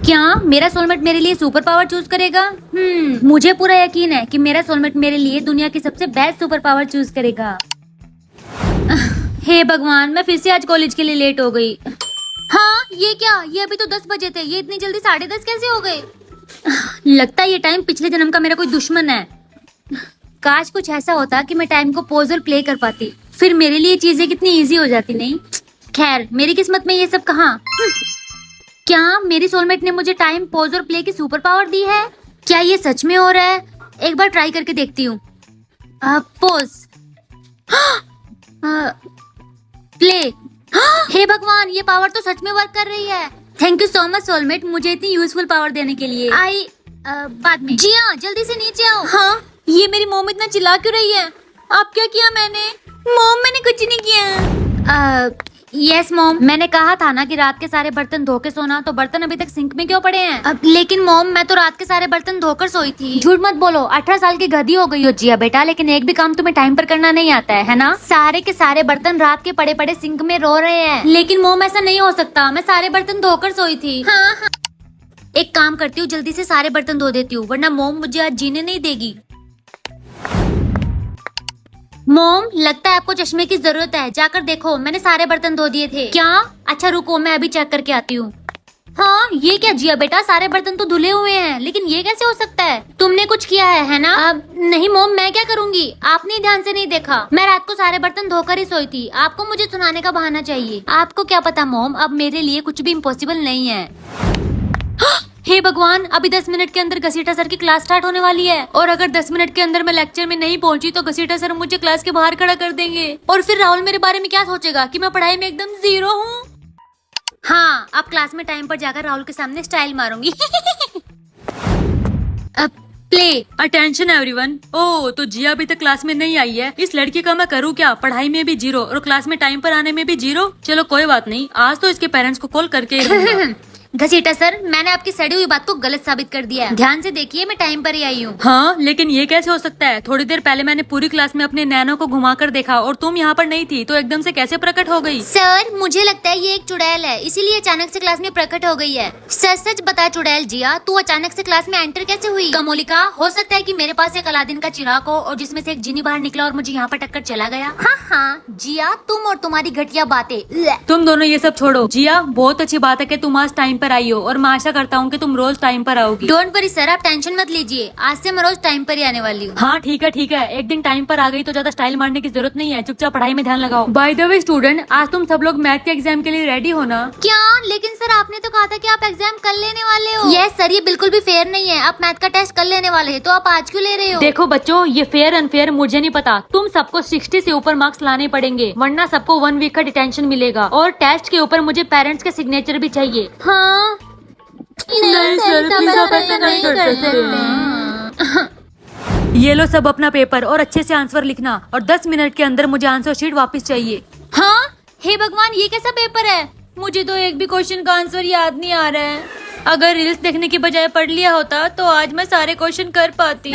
क्या मेरा सोलमेट मेरे लिए सुपर पावर चूज करेगा? मुझे पूरा यकीन है कि मेरा सोलमेट मेरे लिए दुनिया की सबसे बेस्ट सुपर पावर चूज करेगा। हे भगवान, मैं फिर से आज कॉलेज के लिए लेट हो गई। हाँ, ये क्या? ये अभी तो 10 बजे थे, ये इतनी जल्दी 10:30 कैसे हो गए? लगता है ये टाइम पिछले जन्म का मेरा कोई दुश्मन है। काश कुछ ऐसा होता कि मैं टाइम को पॉज और प्ले कर पाती, फिर मेरे लिए चीजें कितनी इजी हो जाती। नहीं, खैर मेरी किस्मत में ये सब कहाँ। क्या मेरी सोलमेट ने मुझे टाइम पॉज और प्ले की सुपर पावर दी है? क्या ये सच में हो रहा है? एक बार ट्राई करके देखती हूँ। Pause, play. हे भगवान, ये पावर तो सच में वर्क कर रही है। Thank you so much soulmate, मुझे इतनी यूजफुल पावर देने के लिए। बाद में। जी हाँ, जल्दी से नीचे आओ। हाँ, ये मेरी मोम इतना चिल्ला क्यों रही है? आप क्या किया? मैंने मैंने कुछ नहीं किया। यस मॉम, मैंने कहा था ना कि रात के सारे बर्तन धो के सोना, तो बर्तन अभी तक सिंक में क्यों पड़े हैं? लेकिन मॉम, मैं तो रात के सारे बर्तन धोकर सोई थी। झूठ मत बोलो, 18 साल की गधी हो गई हो जिया बेटा, लेकिन एक भी काम तुम्हें टाइम पर करना नहीं आता है ना? सारे के सारे बर्तन रात के पड़े पड़े सिंक में रो रहे हैं। लेकिन मॉम, ऐसा नहीं हो सकता, मैं सारे बर्तन धोकर सोई थी। हाँ। एक काम करती हूँ, जल्दी से सारे बर्तन धो देती हूँ, वरना मॉम मुझे आज जीने नहीं देगी। मॉम, लगता है आपको चश्मे की जरूरत है, जाकर देखो, मैंने सारे बर्तन धो दिए थे। क्या? अच्छा रुको, मैं अभी चेक करके आती हूँ। हाँ, ये क्या जिया बेटा, सारे बर्तन तो धुले हुए हैं, लेकिन ये कैसे हो सकता है? तुमने कुछ किया है ना? नहीं मॉम, मैं क्या करूँगी, आपने ध्यान से नहीं देखा। मैं रात को सारे बर्तन धोकर ही सोई थी, आपको मुझे सुनाने का बहाना चाहिए। आपको क्या पता मॉम, अब मेरे लिए कुछ भी इम्पॉसिबल नहीं है। हे भगवान, अभी 10 मिनट के अंदर घसीटा सर की क्लास स्टार्ट होने वाली है, और अगर 10 मिनट के अंदर मैं लेक्चर में नहीं पहुंची तो घसीटा सर मुझे क्लास के बाहर खड़ा कर देंगे, और फिर राहुल मेरे बारे में क्या सोचेगा कि मैं पढ़ाई में एकदम जीरो हूँ। हाँ, अब क्लास में टाइम पर जाकर राहुल के सामने स्टाइल मारूंगी। प्ले। Attention everyone. ओह, तो जिया अभी तक क्लास में नहीं आई है। इस लड़की का मैं करूँ क्या? पढ़ाई में भी जीरो और क्लास में टाइम पर आने में भी जीरो। चलो कोई बात नहीं, आज तो इसके पेरेंट्स को कॉल करके घसीटा सर, मैंने आपकी सड़ी हुई बात को गलत साबित कर दिया है। ध्यान से देखिए, मैं टाइम पर ही आई हूँ। हाँ, लेकिन ये कैसे हो सकता है? थोड़ी देर पहले मैंने पूरी क्लास में अपने नैनो को घुमाकर देखा और तुम यहाँ पर नहीं थी, तो एकदम से कैसे प्रकट हो गई? सर, मुझे लगता है ये एक चुड़ैल है, इसीलिए अचानक से क्लास में प्रकट हो गई है। सच सच बता चुड़ैल जिया, तू अचानक से क्लास में एंटर कैसे हुई? कमोलिका, हो सकता है कि मेरे पास एक अलादीन का चिराग हो और जिसमें से एक जिनी बाहर निकला और मुझे यहाँ पर टक्कर चला गया। हाँ, जिया, तुम और तुम्हारी घटिया बातें। तुम दोनों ये सब छोड़ो। जिया, बहुत अच्छी बात है कि तुम आज टाइम पर आई हो, और मैं आशा करता हूँ कि तुम रोज टाइम पर आओगी। डोंट वरी सर, आप टेंशन मत लीजिए, आज से मैं रोज टाइम पर ही आने वाली हूँ। हाँ ठीक है, एक दिन टाइम पर आ गई तो ज्यादा स्टाइल मारने की जरूरत नहीं है, चुपचाप पढ़ाई में ध्यान लगाओ। बाय द वे स्टूडेंट, आज तुम सब लोग मैथ के एग्जाम के लिए रेडी हो ना? क्या? लेकिन सर, आपने तो कहा था कि आप एग्जाम कल लेने वाले हो। यस सर, ये बिल्कुल भी फेयर नहीं है, आप मैथ का टेस्ट कल लेने वाले हैं, तो आप आज क्यों ले रहे हो? देखो बच्चों, ये फेयर अनफेयर मुझे नहीं पता, तुम सबको 60 से ऊपर मार्क्स लाने पड़ेंगे, वरना सबको 1 वीक का डिटेंशन मिलेगा, और टेस्ट के ऊपर मुझे पेरेंट्स के सिग्नेचर भी चाहिए। हाँ, नहीं सर, प्लीज आप ऐसा नहीं कर सकते। ये लो सब अपना पेपर और अच्छे से आंसर लिखना, और 10 मिनट के अंदर मुझे आंसर शीट वापस चाहिए। हाँ, हे भगवान, ये कैसा पेपर है? मुझे तो एक भी क्वेश्चन का आंसर याद नहीं आ रहा है। अगर रील्स देखने की बजाय पढ़ लिया होता तो आज मैं सारे क्वेश्चन कर पाती।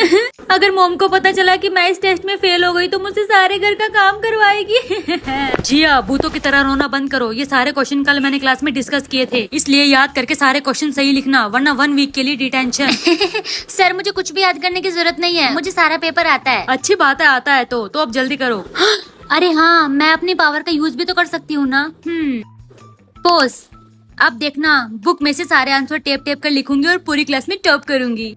अगर मॉम को पता चला कि मैं इस टेस्ट में फेल हो गई तो मुझसे सारे घर का काम करवाएगी। जिया, भूतों की तरह रोना बंद करो। ये सारे क्वेश्चन कल मैंने क्लास में डिस्कस किए थे, इसलिए याद करके सारे क्वेश्चन सही लिखना, वरना 1 वीक के लिए डिटेंशन। सर, मुझे कुछ भी याद करने की जरूरत नहीं है, मुझे सारा पेपर आता है। अच्छी बात है, आता है तो अब जल्दी करो। अरे हाँ, मैं अपनी पावर का यूज भी तो कर सकती हूँ ना। पोज। अब देखना, बुक में से सारे आंसर टेप टेप कर लिखूंगी और पूरी क्लास में टॉप करूंगी।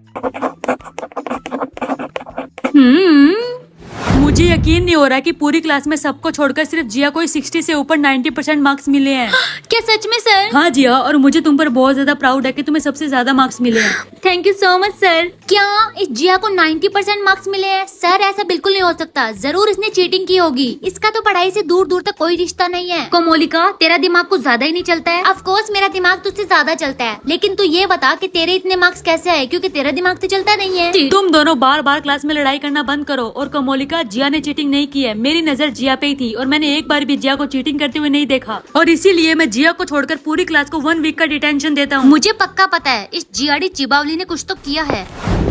मुझे यकीन नहीं हो रहा कि पूरी क्लास में सबको छोड़कर सिर्फ जिया को 60 से ऊपर 90% मार्क्स मिले हैं। क्या सच में सर? हाँ जिया, और मुझे तुम पर बहुत ज्यादा प्राउड है कि तुम्हें सबसे ज्यादा मार्क्स मिले हैं। Thank you so much sir. क्या इस जिया को 90% मार्क्स मिले हैं? सर, ऐसा बिल्कुल नहीं हो सकता, जरूर इसने चीटिंग की होगी। इसका तो पढ़ाई से दूर दूर तक कोई रिश्ता नहीं है। कोमोलिका, तेरा दिमाग कुछ ज्यादा ही नहीं चलता है? ऑफ कोर्स मेरा दिमाग तुझसे ज्यादा चलता है, लेकिन तू ये बता कि तेरे इतने मार्क्स कैसे आए, क्योंकि तेरा दिमाग तो चलता नहीं है। तुम दोनों बार बार क्लास में लड़ाई करना बंद करो। और कोमोलिका, जिया ने चीटिंग नहीं की है, मेरी नजर जिया पे ही थी, और मैंने एक बार भी जिया को चीटिंग करते हुए नहीं देखा, और इसीलिए मैं जिया को छोड़कर पूरी क्लास को 1 वीक का डिटेंशन देता हूँ। मुझे पक्का पता है, इस जियाड़ी चिबावली ने कुछ तो किया है।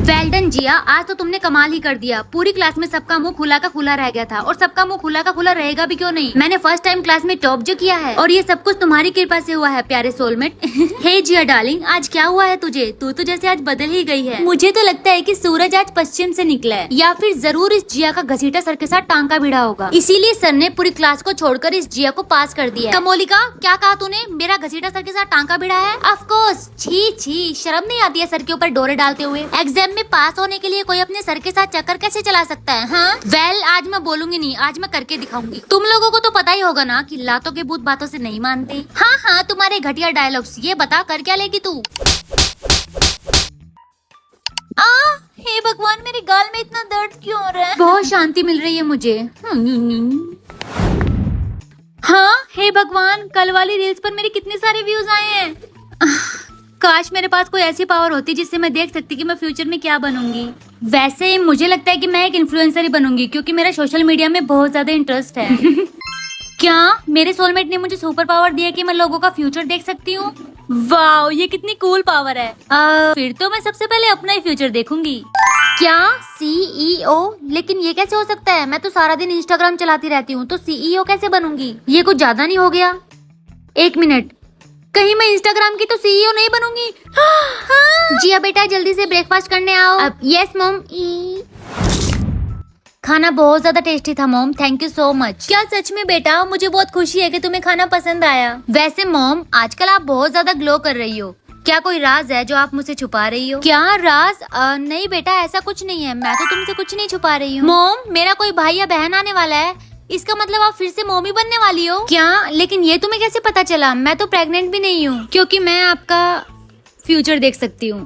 वेल डन जिया, आज तो तुमने कमाल ही कर दिया। पूरी क्लास में सबका मुंह खुला का खुला रह गया था और सबका मुंह खुला का खुला रहेगा भी क्यों नहीं। मैंने फर्स्ट टाइम क्लास में टॉप जो किया है और ये सब कुछ तुम्हारी कृपा से हुआ है प्यारे सोलमेट। हे जिया डार्लिंग, आज क्या हुआ है तुझे? तू तो जैसे आज बदल ही गई है। मुझे तो लगता है कि सूरज आज पश्चिम से निकला है या फिर जरूर इस जिया का घसीटा सर के साथ टांका भिड़ा होगा, इसीलिए सर ने पूरी क्लास को छोड़कर इस जिया को पास कर दिया। कमोलिका, क्या कहा तूने? मेरा घसीटा सर के साथ टांका भिड़ा है? Of course. छी छी, शर्म नहीं आती है सर के ऊपर डोरे डालते हुए? एग्जाम में पास होने के लिए कोई अपने सर के साथ चक्कर कैसे चला सकता है? हाँ वेल, आज मैं बोलूंगी नहीं, आज मैं करके दिखाऊंगी। तुम लोगों को तो पता ही होगा ना कि लातों के भूत बातों से नहीं मानते। हाँ हाँ, तुम्हारे घटिया डायलॉग्स। ये बता कर क्या लेगी तू? हे भगवान, मेरे गाल में इतना दर्द क्यों हो रहा है? बहुत शांति मिल रही है मुझे। हाँ, हे भगवान, कल वाली रील्स पर मेरे कितने सारे व्यूज आए हैं। काश मेरे पास कोई ऐसी पावर होती जिससे मैं देख सकती कि मैं फ्यूचर में क्या बनूंगी। वैसे मुझे लगता है कि मैं एक इन्फ्लुएंसर ही बनूंगी क्योंकि मेरा सोशल मीडिया में बहुत ज्यादा इंटरेस्ट है। क्या मेरे सोलमेट ने मुझे सुपर पावर दिया कि मैं लोगों का फ्यूचर देख सकती हूँ? वाओ, ये कितनी कूल पावर है। फिर तो मैं सबसे पहले अपना ही फ्यूचर देखूंगी। क्या CEO? लेकिन ये कैसे हो सकता है? मैं तो सारा दिन इंस्टाग्राम चलाती रहती हूँ, तो CEO कैसे बनूंगी? ये कुछ ज्यादा नहीं हो गया? एक मिनट, कहीं मैं इंस्टाग्राम की तो CEO नहीं बनूंगी? जिया बेटा, जल्दी से ब्रेकफास्ट करने आओ। Yes mom. खाना बहुत ज्यादा टेस्टी था mom, thank you so much. क्या सच में बेटा? मुझे बहुत खुशी है कि तुम्हें खाना पसंद आया। वैसे मॉम, आजकल आप बहुत ज्यादा ग्लो कर रही हो। क्या कोई राज है जो आप मुझसे छुपा रही हो? क्या राज? नहीं बेटा, ऐसा कुछ नहीं है। मैं तो तुमसे कुछ नहीं छुपा रही हूँ। मॉम, मेरा कोई भाई या बहन आने वाला है, इसका मतलब आप फिर से मम्मी बनने वाली हो क्या? लेकिन ये तुम्हें कैसे पता चला? मैं तो प्रेग्नेंट भी नहीं हूँ। क्योंकि मैं आपका फ्यूचर देख सकती हूँ।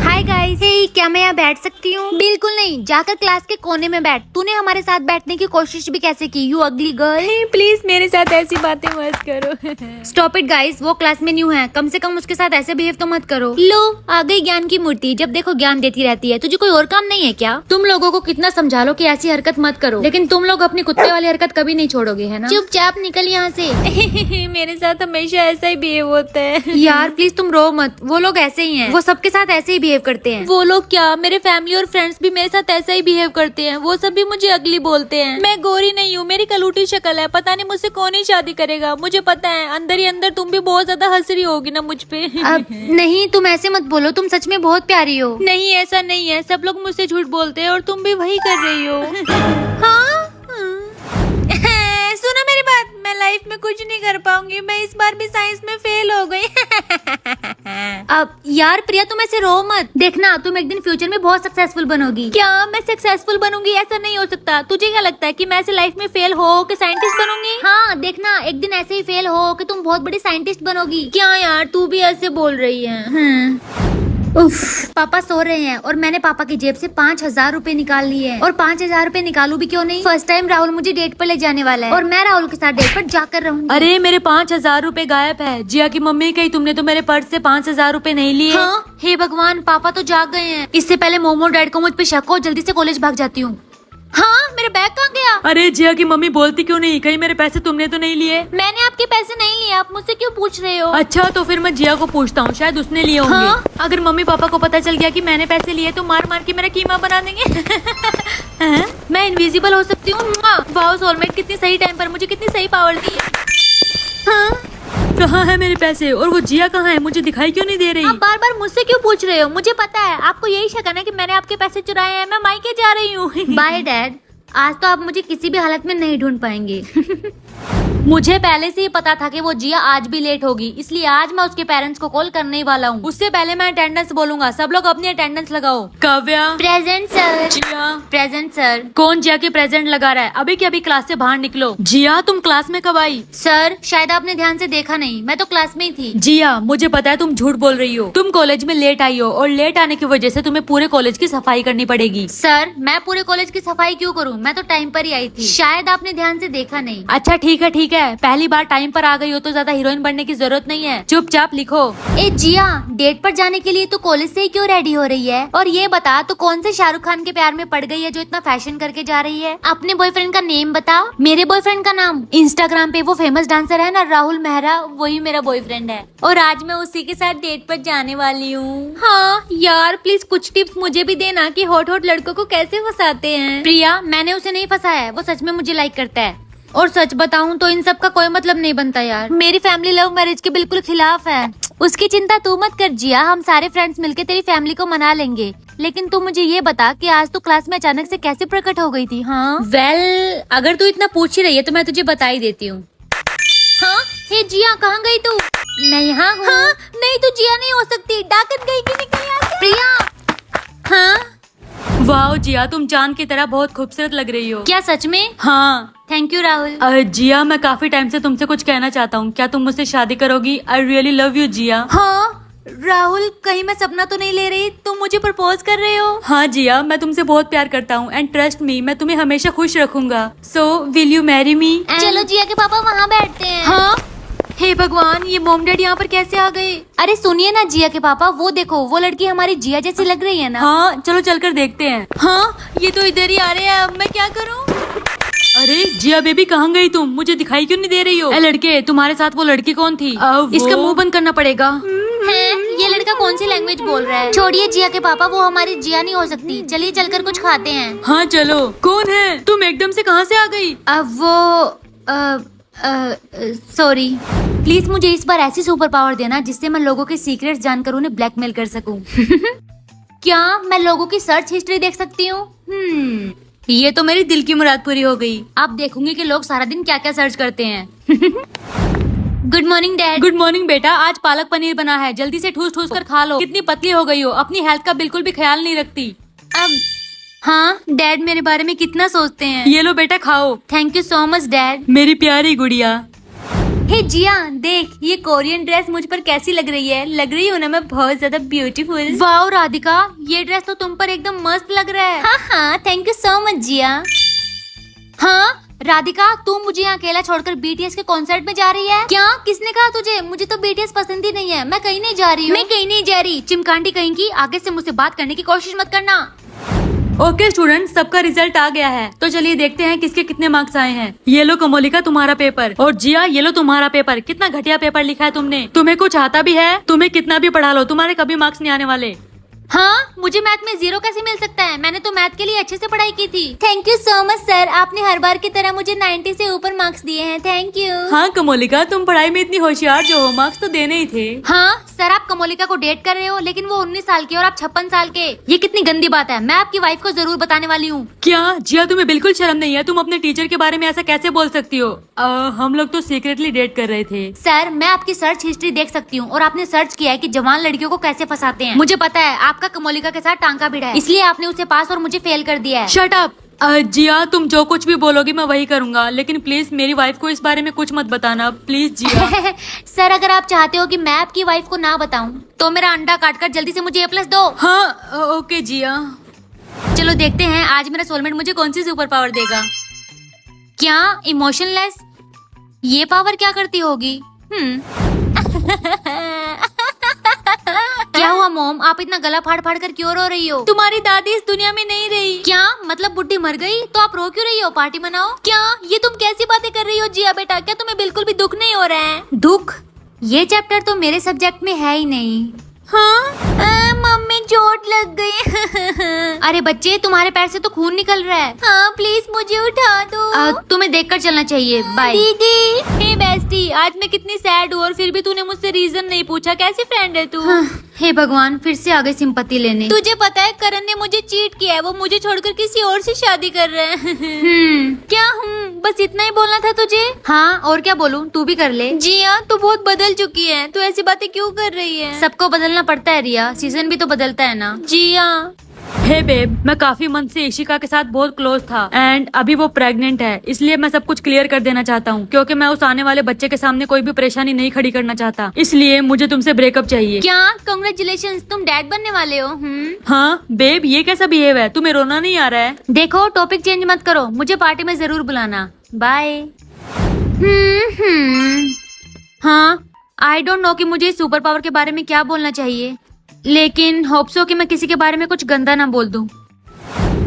हाय गाइस, हे, क्या मैं यहाँ बैठ सकती हूँ? बिल्कुल नहीं, जाकर क्लास के कोने में बैठ। तूने हमारे साथ बैठने की कोशिश भी कैसे की, यू अगली गर्ल? प्लीज मेरे साथ ऐसी बातें मत करो। स्टॉप इट गाइस, वो क्लास में न्यू है, कम से कम उसके साथ ऐसे बिहेव तो मत करो। लो, आ गई ज्ञान की मूर्ति। जब देखो ज्ञान देती रहती है। तुझे कोई और काम नहीं है क्या? तुम लोगों को कितना समझा लो कि ऐसी हरकत मत करो, लेकिन तुम लोग अपनी कुत्ते वाली हरकत कभी नहीं छोड़ोगे, है ना? चुपचाप निकल यहाँ से। मेरे साथ हमेशा ऐसा ही बिहेव होता है। यार प्लीज तुम रो मत, वो लोग ऐसे ही हैं। वो सबके साथ ऐसे ही बिहेव करते हैं। वो लोग क्या, मेरे फैमिली और फ्रेंड्स भी मेरे साथ ऐसा ही बिहेव करते हैं। वो सब भी मुझे अगली बोलते हैं। मैं गोरी नहीं हूँ, मेरी कलूटी शक्ल है। पता नहीं मुझसे कौन ही शादी करेगा। मुझे पता है अंदर ही अंदर तुम भी बहुत ज्यादा हंस रही होगी ना मुझ पे। अब नहीं, तुम ऐसे मत बोलो, तुम सच में बहुत प्यारी हो। नहीं, ऐसा नहीं है, सब लोग मुझसे झूठ बोलते हैं और तुम भी वही कर रही हो। हाँ, सुनो मेरी बात, मैं लाइफ में कुछ नहीं कर पाऊंगी। मैं इस बार भी साइंस में फेल हो गई। अब यार प्रिया, तुम ऐसे रो मत। देखना, तुम एक दिन फ्यूचर में बहुत सक्सेसफुल बनोगी। क्या मैं सक्सेसफुल बनूंगी? ऐसा नहीं हो सकता। तुझे क्या लगता है कि मैं ऐसे लाइफ में फेल हो के साइंटिस्ट बनूंगी? हाँ देखना, एक दिन ऐसे ही फेल हो कि तुम बहुत बड़ी साइंटिस्ट बनोगी। क्या यार, तू भी ऐसे बोल रही है? उफ, पापा सो रहे हैं और मैंने पापा की जेब से 5,000 रूपए निकाल लिए हैं। और 5,000 रूपए निकालू भी क्यों नहीं? फर्स्ट टाइम राहुल मुझे डेट पर ले जाने वाला है और मैं राहुल के साथ डेट पर जाकर रहूंगी। अरे मेरे 5,000 रूपए गायब है। जिया की मम्मी कही तुमने तो मेरे पर्स से 5,000 रूपए नहीं लिए। हाँ, हे भगवान, पापा तो जाग गए हैं। इससे पहले मोमो डैड को मुझ पे शक हो, जल्दी से कॉलेज भाग जाती हूँ। हाँ, मेरा बैग कहाँ गया? अरे जिया की मम्मी बोलती क्यों नहीं? कहीं मेरे पैसे तुमने तो नहीं लिए? मैंने आपके पैसे नहीं लिए, आप मुझसे क्यों पूछ रहे हो? अच्छा, तो फिर मैं जिया को पूछता हूँ, शायद उसने लिए होंगे। हाँ? अगर मम्मी पापा को पता चल गया कि मैंने पैसे लिए तो मार मार के मेरा कीमा बना देंगे। मैं इनविजिबल हो सकती हूँ। वाओ सोलमेट, कितनी सही टाइम पर मुझे कितनी सही पावर दी है। हाँ? कहाँ है मेरे पैसे? और वो जिया कहाँ है? मुझे दिखाई क्यों नहीं दे रही? आप बार बार मुझसे क्यों पूछ रहे हो? मुझे पता है, आपको यही शक है ना कि मैंने आपके पैसे चुराए हैं। मैं मायके जा रही हूँ। बाय डैड, आज तो आप मुझे किसी भी हालत में नहीं ढूंढ पाएंगे। मुझे पहले से ही पता था कि वो जिया आज भी लेट होगी, इसलिए आज मैं उसके पेरेंट्स को कॉल करने ही वाला हूँ। उससे पहले मैं अटेंडेंस बोलूंगा। सब लोग अपनी अटेंडेंस लगाओ। Kavya. Present sir. Jiya. Present sir. कौन जिया के प्रेजेंट लगा रहा है? अभी के अभी क्लास से बाहर निकलो। जिया, तुम क्लास में कब आई? सर, शायद आपने ध्यान से देखा नहीं, मैं तो क्लास में ही थी। जिया, मुझे पता है तुम झूठ बोल रही हो। तुम कॉलेज में लेट आई हो और लेट आने की वजह से तुम्हें पूरे कॉलेज की सफाई करनी पड़ेगी। सर, मैं पूरे कॉलेज की सफाई क्यों करूँ? मैं तो टाइम पर ही आई थी, शायद आपने ध्यान से देखा नहीं। अच्छा ठीक है, है, पहली बार टाइम पर आ गई हो तो ज्यादा हीरोइन बनने की जरूरत नहीं है, चुपचाप लिखो। ए जिया, डेट पर जाने के लिए तू कॉलेज से ही क्यों रेडी हो रही है? और ये बता तू कौन से शाहरुख खान के प्यार में पड़ गई है जो इतना फैशन करके जा रही है? अपने बॉयफ्रेंड का नेम बता। मेरे बॉयफ्रेंड का नाम? इंस्टाग्राम पे वो फेमस डांसर है ना, राहुल मेहरा, वही मेरा बॉयफ्रेंड है और आज मैं उसी के साथ डेट पर जाने वाली हूँ। हाँ यार, प्लीज कुछ टिप्स मुझे भी देना कि हॉट हॉट लड़कों को कैसे फंसाते हैं। प्रिया, मैंने उसे नहीं फंसाया है, वो सच में मुझे लाइक करता है। और सच बताऊं तो इन सब का कोई मतलब नहीं बनता यार। मेरी फैमिली लव मैरिज के बिल्कुल खिलाफ है। उसकी चिंता तू मत कर जिया, हम सारे फ्रेंड्स मिलके तेरी फैमिली को मना लेंगे। लेकिन तू मुझे ये बता कि आज तू क्लास में अचानक से कैसे प्रकट हो गई थी? हाँ वेल, अगर तू इतना पूछ ही रही है तो मैं तुझे बता ही देती हूँ। हाँ, हे जिया कहाँ गई तू? मैं यहाँ हूँ। हाँ, नहीं तू जिया नहीं हो सकती, डाकन गई कि निकल यहाँ से। प्रिया। हाँ वाह जिया, तुम चांद की तरह बहुत खूबसूरत लग रही हो। क्या सच में? हाँ। Thank you Rahul. जिया, मैं काफी टाइम से तुमसे कुछ कहना चाहता हूँ, क्या तुम मुझसे शादी करोगी? आई रियली लव यू जिया। हाँ राहुल, कहीं मैं सपना तो नहीं ले रही? तुम मुझे प्रपोज कर रहे हो? हाँ जिया, मैं तुमसे बहुत प्यार करता हूँ एंड ट्रस्ट मी, मैं तुम्हें हमेशा खुश रखूंगा। So will you marry me? चलो जिया के पापा वहाँ बैठते हैं। हाँ। हे भगवान, ये मॉम डैड यहाँ पर कैसे आ गए? अरे सुनिए ना जिया के पापा, वो देखो वो लड़की हमारी जिया जैसी लग रही है ना। हाँ चलो चलकर देखते हैं। हाँ, ये तो इधर ही आ रहे हैं, अब मैं क्या करूँ? अरे जिया बेबी, कहाँ गई तुम? मुझे दिखाई क्यों नहीं दे रही हो? ए लड़के, तुम्हारे साथ वो लड़की कौन थी? इसका मुंह बंद करना पड़ेगा। है, ये लड़का कौन सी लैंग्वेज बोल रहा है? छोड़िए जिया के पापा, वो हमारी जिया नहीं हो सकती। चलिए चलकर कुछ खाते हैं। हाँ चलो। कौन है तुम? एकदम से कहाँ से आ गई? अब वो सॉरी, प्लीज मुझे इस बार ऐसी सुपर पावर देना जिससे मैं लोगों के सीक्रेट्स जानकर उन्हें ब्लैकमेल कर सकूं। क्या मैं लोगों की सर्च हिस्ट्री देख सकती हूँ? ये तो मेरी दिल की मुराद पूरी हो गई। अब देखूंगी कि लोग सारा दिन क्या क्या सर्च करते हैं। Good morning dad. Good morning बेटा, आज पालक पनीर बना है, जल्दी से ठूस ठूस कर खा लो। कितनी पतली हो गई हो, अपनी हेल्थ का बिल्कुल भी ख्याल नहीं रखती। अब हाँ डैड मेरे बारे में कितना सोचते हैं। ये लो बेटा खाओ। Thank you so much dad. मेरी प्यारी गुड़िया। हे जिया देख, ये कोरियन ड्रेस मुझ पर कैसी लग रही है? लग रही हूँ ना मैं बहुत ज्यादा ब्यूटीफुल? वाओ राधिका, ये ड्रेस तो तुम पर एकदम मस्त लग रहा है। हाँ हाँ, थैंक यू सो मच जिया। हाँ राधिका, तू मुझे यहाँ अकेला छोड़कर बीटीएस के कॉन्सर्ट में जा रही है क्या? किसने कहा तुझे? मुझे तो बीटीएस पसंद ही नहीं है, मैं कहीं नहीं जा रही हूँ। मैं कहीं नहीं जा रही, चिमकांडी कहीं की। आगे से मुझसे बात करने की कोशिश मत करना। ओके स्टूडेंट, सबका रिजल्ट आ गया है, तो चलिए देखते हैं किसके कितने मार्क्स आए हैं। ये लो कमोलिका तुम्हारा पेपर, और जिया ये लो तुम्हारा पेपर। कितना घटिया पेपर लिखा है तुमने। तुम्हें कुछ आता भी है? तुम्हें कितना भी पढ़ा लो, तुम्हारे कभी मार्क्स नहीं आने वाले। हाँ, मुझे मैथ में 0 कैसे मिल सकता है? मैंने तो मैथ के लिए अच्छे से पढ़ाई की थी। Thank you so much sir, आपने हर बार की तरह मुझे 90 से ऊपर मार्क्स दिए हैं। Thank you. हाँ कमोलिका, तुम पढ़ाई में इतनी होशियार जो हो, मार्क्स तो देने ही थे। हाँ सर, आप कमोलिका को डेट कर रहे हो, लेकिन वो 19 साल की और आप 56 साल के। ये कितनी गंदी बात है, मैं आपकी वाइफ को जरूर बताने वाली हूँ। क्या जिया, तुम्हें बिल्कुल शर्म नहीं है? तुम अपने टीचर के बारे में ऐसा कैसे बोल सकती हो? हम लोग तो सीक्रेटली डेट कर रहे थे। सर, मैं आपकी सर्च हिस्ट्री देख सकती हूँ और आपने सर्च किया है कि जवान लड़कियों को कैसे फंसाते हैं। मुझे पता है आपका कमोलिका के साथ टांका भिड़ा है, इसलिए आपने उसे पास और मुझे फेल कर दिया है। Shut up. जिया, तुम जो कुछ भी बोलोगी मैं वही करूंगा, लेकिन प्लीज मेरी वाइफ को इस बारे में कुछ मत बताना, प्लीज जिया। सर, अगर आप चाहते हो कि मैं आपकी वाइफ को ना बताऊं, तो मेरा अंडा काटकर जल्दी से मुझे A+ दो। हाँ ओके जिया। चलो देखते हैं आज मेरा सोलमेट मुझे कौन सी सुपर पावर देगा। क्या इमोशनलेस? ये पावर क्या करती होगी? क्या हुआ मॉम, आप इतना गला फाड़ फाड़ कर क्यों रो रही हो? तुम्हारी दादी इस दुनिया में नहीं रही। क्या मतलब बुड्ढी मर गई? तो आप रो क्यों रही हो? पार्टी मनाओ। क्या ये तुम कैसी बातें कर रही हो जिया बेटा? क्या तुम्हें बिल्कुल भी दुख नहीं हो रहा है? दुख? ये चैप्टर तो मेरे सब्जेक्ट में है ही नहीं। हाँ मम्मी, चोट लग गई। अरे बच्चे, तुम्हारे पैर से तो खून निकल रहा है। हाँ प्लीज मुझे उठा दो। तुम्हें देखकर चलना चाहिए। बाय दीदी। हे बेस्टी, आज मैं कितनी सैड हूँ और फिर भी तूने मुझसे रीजन नहीं पूछा। कैसी फ्रेंड है तू? हे भगवान, फिर से आ गई सिंपैथी लेने। तुझे पता है करण ने मुझे चीट किया है, वो मुझे छोड़कर किसी और से शादी कर रहा है। क्या बस इतना ही बोलना था तुझे? हाँ और क्या बोलूं, तू भी कर ले। जिया, तू बहुत बदल चुकी है, तू ऐसी बातें क्यों कर रही है? सबको बदलना पड़ता है रिया, सीजन भी तो बदलता है ना। जिया। हे बेब, मैं काफी मंथ से इशिका के साथ बहुत क्लोज था एंड अभी वो प्रेग्नेंट है, इसलिए मैं सब कुछ क्लियर कर देना चाहता हूँ, क्योंकि मैं उस आने वाले बच्चे के सामने कोई भी परेशानी नहीं खड़ी करना चाहता, इसलिए मुझे तुमसे ब्रेकअप चाहिए। क्या? कांग्रेचुलेशंस, तुम डैड बनने वाले हो। हाँ बेब, ये कैसा बिहेव है? तुम्हें रोना नहीं आ रहा है? देखो, टॉपिक चेंज मत करो, मुझे पार्टी में जरूर बुलाना। बाय। हाँ, आई डोंट नो कि मुझे सुपर पावर के बारे में क्या बोलना चाहिए, लेकिन होप सो कि मैं किसी के बारे में कुछ गंदा ना बोल दूं।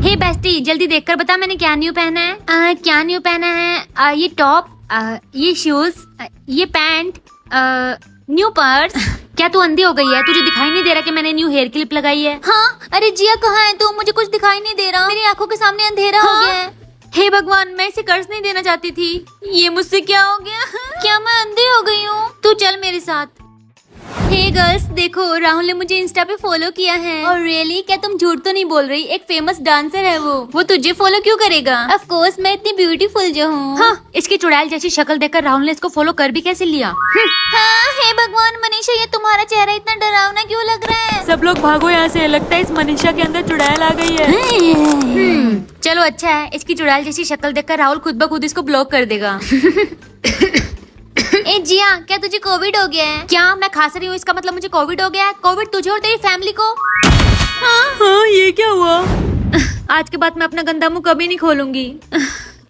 हे बेस्टी, जल्दी देखकर बता मैंने क्या न्यू पहना है। क्या न्यू पहना है? ये टॉप, ये शूज, ये पैंट, न्यू पर्स। क्या तू अंधी हो गई है? तुझे दिखाई नहीं दे रहा कि मैंने न्यू हेयर क्लिप लगाई है? हाँ, अरे जिया कहाँ है तू? मुझे कुछ दिखाई नहीं दे रहा, मेरी आंखों के सामने अंधेरा हो गया है। हे भगवान, मैं इसे कर्ज नहीं देना चाहती थी, ये मुझसे क्या हो गया? क्या मैं अंधी हो गई हूँ? तू चल मेरे साथ। हे गर्ल्स, देखो राहुल ने मुझे इंस्टा पे फॉलो किया है। और रियली? क्या तुम झूठ तो नहीं बोल रही? एक फेमस डांसर है वो तुझे फॉलो क्यों करेगा? ऑफ कोर्स, मैं इतनी ब्यूटीफुल जो हूँ। हाँ, इसकी चुड़ैल जैसी शक्ल देखकर राहुल ने इसको फॉलो कर भी कैसे लिया? हाँ, हे भगवान मनीषा, ये तुम्हारा चेहरा इतना डरावना क्यों लग रहा है? सब लोग भागो यहाँ से, लगता है इस मनीषा के अंदर चुड़ैल आ गई है। चलो अच्छा है, इसकी चुड़ैल जैसी शक्ल देखकर राहुल खुद ब खुद इसको ब्लॉक कर देगा। ए जिया, क्या तुझे कोविड हो गया है? क्या मैं खांस रही हूँ इसका मतलब मुझे कोविड हो गया है? कोविड तुझे और तेरी फैमिली को। हाँ, ये क्या हुआ? आज के बाद मैं अपना गंदा मुंह कभी नहीं खोलूंगी।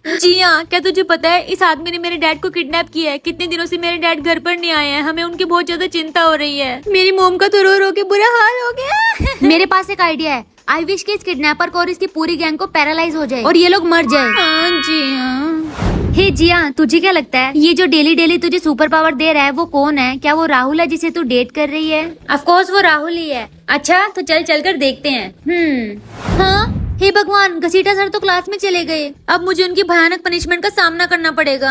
जिया, क्या तुझे पता है इस आदमी ने मेरे डैड को किडनैप किया है? कितने दिनों से मेरे डैड घर पर नहीं आए हैं, हमें उनकी बहुत ज्यादा चिंता हो रही है। मेरी मोम का तो रो रो के बुरा हाल हो गया। मेरे पास एक आइडिया है। आई विश कि इस किडनैपर को और इसकी पूरी गैंग को पैरालाइज हो जाए और ये लोग मर जाए। हाँ जिया। हे जिया, तुझे क्या लगता है ये जो डेली डेली तुझे सुपर पावर दे रहा है वो कौन है? क्या वो राहुल है जिसे तू डेट कर रही है? ऑफ कोर्स वो राहुल ही है। अच्छा तो चल कर देखते हैं। हाँ, हे भगवान, घसीटा सर तो क्लास में चले गए। अब मुझे उनकी भयानक पनिशमेंट का सामना करना पड़ेगा।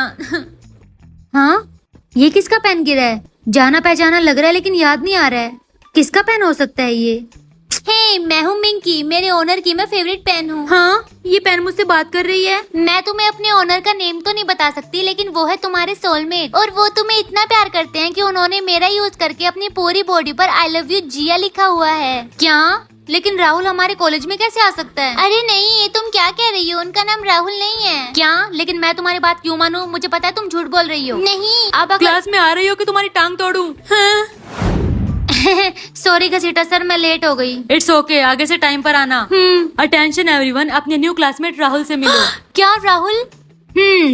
हाँ, ये किसका पेन गिरा है? जाना पहचाना लग रहा है लेकिन याद नहीं आ रहा है। किसका पेन हो सकता है ये? हे, मैं हूँ मिंकी, मेरे ओनर की मैं फेवरेट पेन हूँ। हाँ, ये पेन मुझसे बात कर रही है। मैं तुम्हें अपने ओनर का नेम तो नहीं बता सकती, लेकिन वो है तुम्हारे सोलमेट और वो तुम्हें इतना प्यार करते हैं कि उन्होंने मेरा यूज करके अपनी पूरी बॉडी पर आई लव यू जिया लिखा हुआ है। क्या? लेकिन राहुल हमारे कॉलेज में कैसे आ सकता है? अरे नहीं, ये तुम क्या कह रही हो? उनका नाम राहुल नहीं है। क्या? लेकिन मैं तुम्हारी बात क्यों मानूं? मुझे पता है तुम झूठ बोल रही हो। नहीं, अब क्लास में आ रही हो कि तुम्हारी टांग तोड़ूं? हाँ? सॉरी घसीटा सर, मैं लेट हो गई। इट्स ओके, आगे से टाइम पर आना। अटेंशन एवरीवन, अपने न्यू क्लासमेट राहुल से मिलो। क्या राहुल?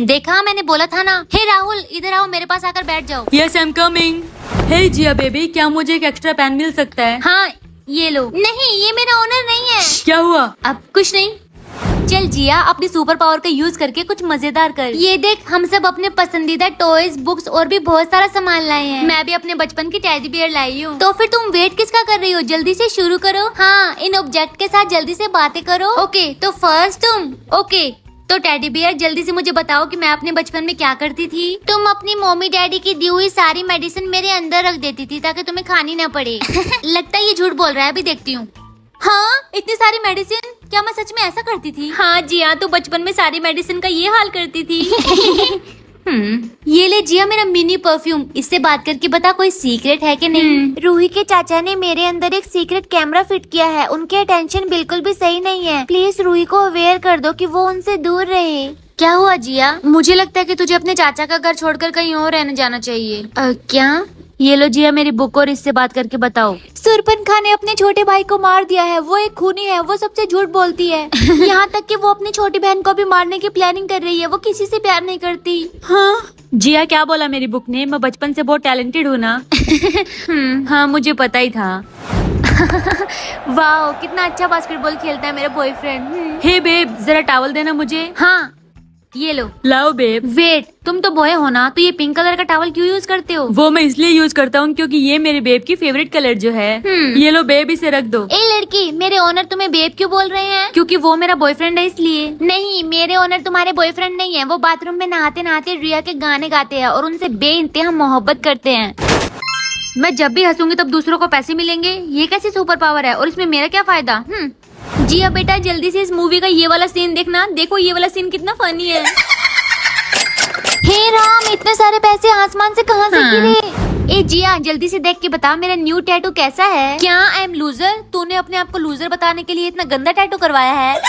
देखा, मैंने बोला था ना। हे राहुल, इधर आओ, मेरे पास आकर बैठ जाओ। Yes I am coming. Hey Jiya baby, क्या मुझे एक एक्स्ट्रा पेन मिल सकता है? हाँ, ये लो। नहीं, ये मेरा ओनर नहीं है। क्या हुआ? अब कुछ नहीं। चल जिया, अपनी सुपर पावर का यूज करके कुछ मजेदार कर। ये देख, हम सब अपने पसंदीदा टॉयज, बुक्स और भी बहुत सारा सामान लाए हैं। मैं भी अपने बचपन की टेडी बियर लाई हूँ। तो फिर तुम वेट किसका कर रही हो? जल्दी से शुरू करो। हाँ, इन ऑब्जेक्ट के साथ जल्दी से बातें करो। ओके, तो फर्स्ट तुम। ओके, तो टेडी बियर जल्दी से मुझे बताओ कि मैं अपने बचपन में क्या करती थी? तुम अपनी मम्मी डैडी की दी हुई सारी मेडिसिन मेरे अंदर रख देती थी ताकि तुम्हें खानी न पड़े। लगता है ये झूठ बोल रहा है, अभी देखती हूँ। हाँ, इतनी सारी मेडिसिन? क्या मैं सच में ऐसा करती थी? हाँ जिया, तो बचपन में सारी मेडिसिन का ये हाल करती थी। ये ले जिया, मेरा मिनी परफ्यूम। इससे बात करके बता कोई सीक्रेट है कि नहीं? रूही के चाचा ने मेरे अंदर एक सीक्रेट कैमरा फिट किया है। उनके अटेंशन बिल्कुल भी सही नहीं है। प्लीज रूही को अवेयर कर दो कि वो उनसे दूर रहे। क्या हुआ जिया? मुझे लगता है कि तुझे अपने चाचा का घर छोड़कर कहीं और रहने जाना चाहिए। क्या? ये लो जिया मेरी बुक और इससे बात करके बताओ। सुरपन खान ने अपने छोटे भाई को मार दिया है। वो एक खूनी है, वो सबसे झूठ बोलती है। यहाँ तक कि वो अपनी छोटी बहन को भी मारने की प्लानिंग कर रही है। वो किसी से प्यार नहीं करती। हाँ जिया, क्या बोला मेरी बुक ने? मैं बचपन से बहुत टैलेंटेड हूँ ना। हाँ, मुझे पता ही था। वाह, कितना अच्छा बास्केटबॉल खेलता है मेरा बॉयफ्रेंड। हे बेब, जरा टॉवल देना मुझे। हाँ, ये लो। लाओ बेब। वेट, तुम तो बॉय हो ना, तो ये पिंक कलर का टॉवल क्यों यूज करते हो? वो मैं इसलिए यूज करता हूँ क्योंकि ये मेरे बेब की फेवरेट कलर जो है। ये लो बेब, इसे रख दो। ए लड़की, मेरे ओनर तुम्हें बेब क्यों बोल रहे हैं? क्योंकि वो मेरा बॉयफ्रेंड है इसलिए। नहीं, मेरे ओनर तुम्हारे बॉयफ्रेंड नहीं है। वो बाथरूम में नहाते नहाते रिया के गाने गाते हैं और उनसे बेइंतहा मोहब्बत करते हैं। मैं जब भी हंसूंगी तब दूसरों को पैसे मिलेंगे? ये कैसी सुपर पावर है और इसमें मेरा क्या फायदा? जिया बेटा, जल्दी से इस मूवी का ये वाला सीन देखना। देखो ये वाला सीन कितना फनी है। हे राम, इतने सारे पैसे आसमान से कहां से गिरे? ए जिया, जल्दी से देख के बता मेरा न्यू टैटू कैसा है? क्या आई एम लूजर? तूने अपने आप को लूजर बताने के लिए इतना गंदा टैटू करवाया है?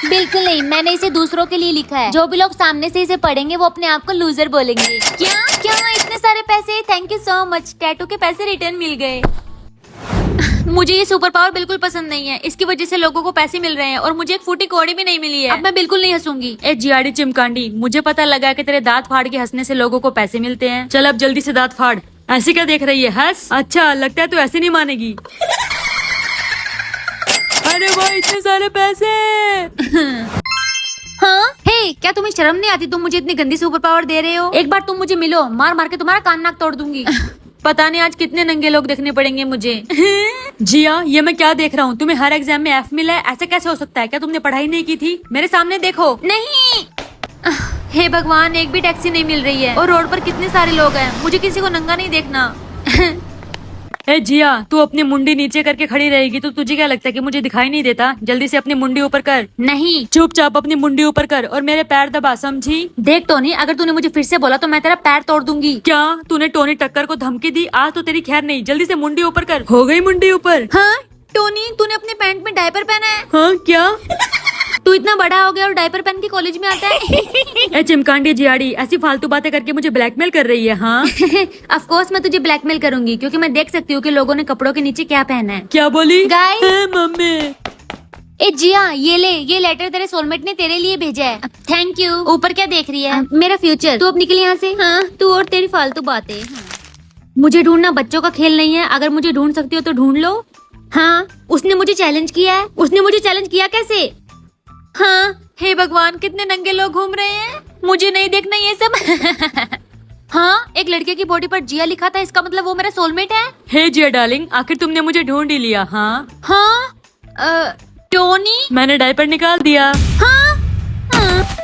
बिल्कुल नहीं, मैंने इसे दूसरों के लिए लिखा है। जो भी लोग सामने से इसे पढ़ेंगे वो अपने आप को लूजर बोलेंगे। क्या इतने सारे पैसे? Thank you so much, tattoo के पैसे रिटर्न मिल गए। मुझे ये सुपर पावर बिल्कुल पसंद नहीं है। इसकी वजह से लोगों को पैसे मिल रहे हैं और मुझे एक फूटी कौड़ी भी नहीं मिली है। अब मैं बिल्कुल नहीं हंसूंगी। ए जियाड़ी चिमकांडी, मुझे पता लगा कि तेरे दांत फाड़ के हंसने से लोगों को पैसे मिलते हैं। चल अब जल्दी से दांत फाड़। ऐसे क्या देख रही है, हंस। अच्छा लगता है तू ऐसे नहीं मानेगी। अरे वाह, इतने सारे पैसे। हाँ, हे क्या तुम्हें शर्म नहीं आती? तुम मुझे इतनी गंदी सुपर पावर दे रहे हो। एक बार तुम मुझे मिलो, मार मार के तुम्हारा कान नाक तोड़ दूंगी। पता नहीं आज कितने नंगे लोग देखने पड़ेंगे मुझे। जिया, ये मैं क्या देख रहा हूँ? तुम्हें हर एग्जाम में F मिला है, ऐसे कैसे हो सकता है? क्या तुमने पढ़ाई नहीं की थी? मेरे सामने देखो। नहीं, हे भगवान, एक भी टैक्सी नहीं मिल रही है और रोड पर कितने सारे लोग हैं। मुझे किसी को नंगा नहीं देखना। ए जिया, तू अपनी मुंडी नीचे करके खड़ी रहेगी तो तुझे क्या लगता है कि मुझे दिखाई नहीं देता? जल्दी से अपनी मुंडी ऊपर कर। नहीं, चुपचाप अपनी मुंडी ऊपर कर और मेरे पैर दबा, समझी? देख टोनी, अगर तूने मुझे फिर से बोला तो मैं तेरा पैर तोड़ दूंगी। क्या तूने टोनी टक्कर को धमकी दी? आज तो तेरी खैर नहीं। जल्दी से मुंडी ऊपर कर। हो गई मुंडी ऊपर। हाँ टोनी, तूने अपने पैंट में डायपर पहना है। हाँ क्या? तू इतना बड़ा हो गया और डायपर पहन के कॉलेज में आता है। ए चिमकांडी जियाड़ी, ऐसी फालतू बातें करके मुझे ब्लैकमेल कर रही है। हाँ ऑफ कोर्स मैं तुझे ब्लैकमेल करूंगी क्योंकि मैं देख सकती हूँ कि लोगों ने कपड़ों के नीचे क्या पहना है। क्या बोली? Guys! मम्मी। ए जिया, ये ले, ये लेटर तेरे सोलमेट ने तेरे लिए भेजा है। Thank you. ऊपर क्या देख रही है? मेरा फ्यूचर। तू अब निकल यहाँ से। हाँ, तू और तेरी फालतू बातें। मुझे ढूंढना बच्चों का खेल नहीं है। अगर मुझे ढूंढ सकती हो तो ढूंढ लो। हाँ, उसने मुझे चैलेंज किया है। उसने मुझे चैलेंज किया कैसे? हाँ, हे भगवान, कितने नंगे लोग घूम रहे हैं। मुझे नहीं देखना ये सब। हाँ, एक लड़के की बॉडी पर जिया लिखा था, इसका मतलब वो मेरा सोलमेट है। हे जिया डार्लिंग, आखिर तुमने मुझे ढूंढ ही लिया। हाँ हाँ, टोनी, मैंने डायपर निकाल दिया। हाँ, हाँ।